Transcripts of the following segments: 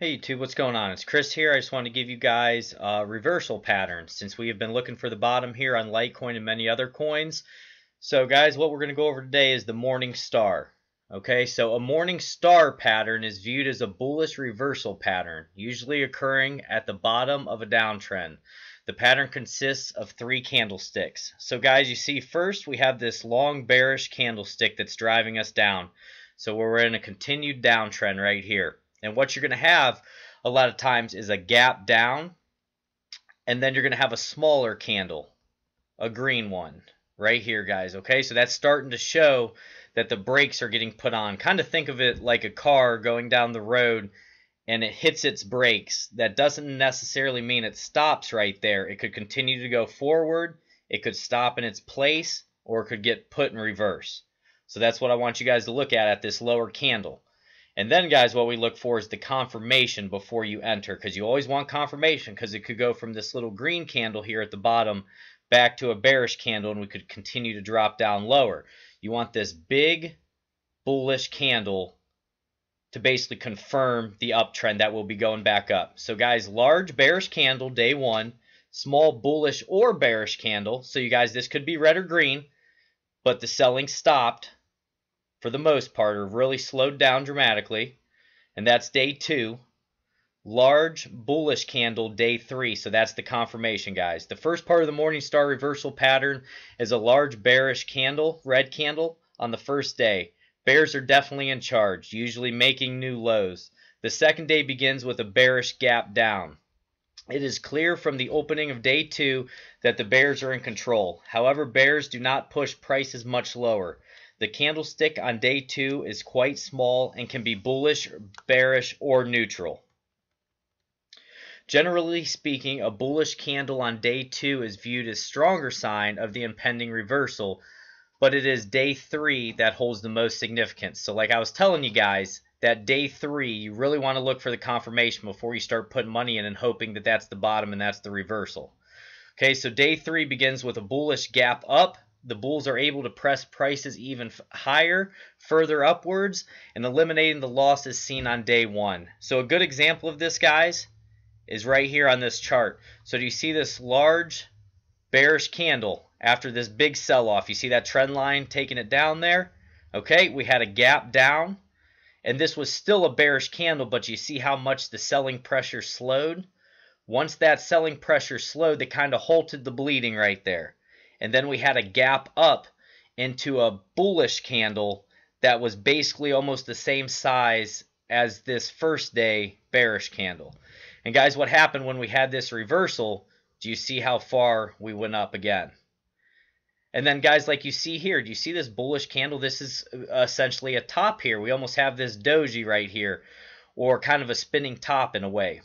Hey YouTube, what's going on? It's Chris here. I just wanted to give you guys a reversal pattern since we have been looking for the bottom here on Litecoin and many other coins. So guys, what we're going to go over today is the morning star. Okay, so a morning star pattern is viewed as a bullish reversal pattern, usually occurring at the bottom of a downtrend. The pattern consists of 3 candlesticks. So guys, you see first we have this long bearish candlestick that's driving us down. So we're in a continued downtrend right here. And what you're going to have a lot of times is a gap down, and then you're going to have a smaller candle, a green one, right here, guys. Okay, so that's starting to show that the brakes are getting put on. Kind of think of it like a car going down the road and it hits its brakes. That doesn't necessarily mean it stops right there. It could continue to go forward, it could stop in its place, or it could get put in reverse. So that's what I want you guys to look at this lower candle. And then, guys, what we look for is the confirmation before you enter, because you always want confirmation, because it could go from this little green candle here at the bottom back to a bearish candle, and we could continue to drop down lower. You want this big bullish candle to basically confirm the uptrend that will be going back up. So, guys, large bearish candle, day one, small bullish or bearish candle. So, you guys, this could be red or green, but the selling stopped for the most part, or really slowed down dramatically, and that's day 2. Large bullish candle, day 3, so that's the confirmation, guys. The first part of the morning star reversal pattern is a large bearish candle, red candle, on the first day. Bears are definitely in charge, usually making new lows. The second day begins with a bearish gap down. It is clear from the opening of day 2 that the bears are in control. However, bears do not push prices much lower. The candlestick on day 2 is quite small and can be bullish, bearish, or neutral. Generally speaking, a bullish candle on day 2 is viewed as a stronger sign of the impending reversal, but it is day 3 that holds the most significance. So like I was telling you guys, that day 3, you really want to look for the confirmation before you start putting money in and hoping that that's the bottom and that's the reversal. Okay, so day 3 begins with a bullish gap up. The bulls are able to press prices even higher, further upwards, and eliminating the losses seen on day 1. So a good example of this, guys, is right here on this chart. So do you see this large bearish candle after this big sell-off? You see that trend line taking it down there? Okay, we had a gap down, and this was still a bearish candle, but you see how much the selling pressure slowed? Once that selling pressure slowed, they kind of halted the bleeding right there. And then we had a gap up into a bullish candle that was basically almost the same size as this first day bearish candle. And guys, what happened when we had this reversal? Do you see how far we went up again? And then, guys, like you see here, do you see this bullish candle? This is essentially a top here. We almost have this doji right here, or kind of a spinning top in a way.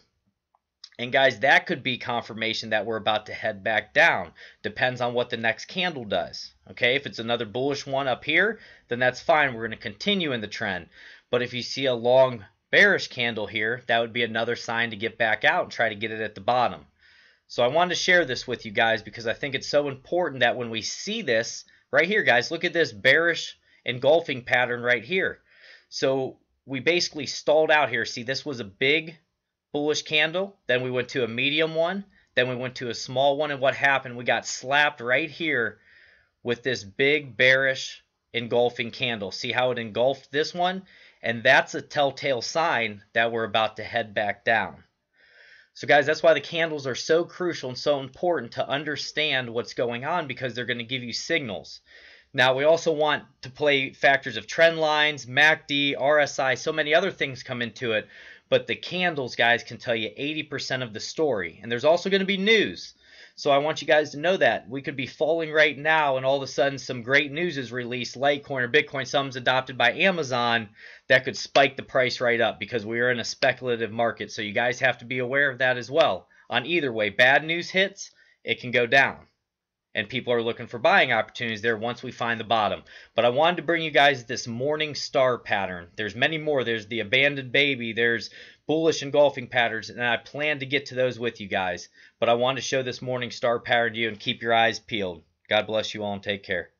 And guys, that could be confirmation that we're about to head back down. Depends on what the next candle does. Okay, if it's another bullish one up here, then that's fine. We're going to continue in the trend. But if you see a long bearish candle here, that would be another sign to get back out and try to get it at the bottom. So I wanted to share this with you guys because I think it's so important that when we see this right here, guys, look at this bearish engulfing pattern right here. So we basically stalled out here. See, this was a big bullish candle, then we went to a medium one, then we went to a small one, and what happened? We got slapped right here with this big bearish engulfing candle. See how it engulfed this one? And that's a telltale sign that we're about to head back down. So guys, that's why the candles are so crucial and so important to understand what's going on, because they're going to give you signals. Now, we also want to play factors of trend lines, MACD, RSI, so many other things come into it. But the candles, guys, can tell you 80% of the story. And there's also going to be news. So I want you guys to know that. We could be falling right now, and all of a sudden some great news is released, Litecoin or Bitcoin, some's adopted by Amazon, that could spike the price right up because we are in a speculative market. So you guys have to be aware of that as well. On either way, bad news hits, it can go down. And people are looking for buying opportunities there once we find the bottom. But I wanted to bring you guys this morning star pattern. There's many more. There's the abandoned baby. There's bullish engulfing patterns. And I plan to get to those with you guys. But I wanted to show this morning star pattern to you and keep your eyes peeled. God bless you all and take care.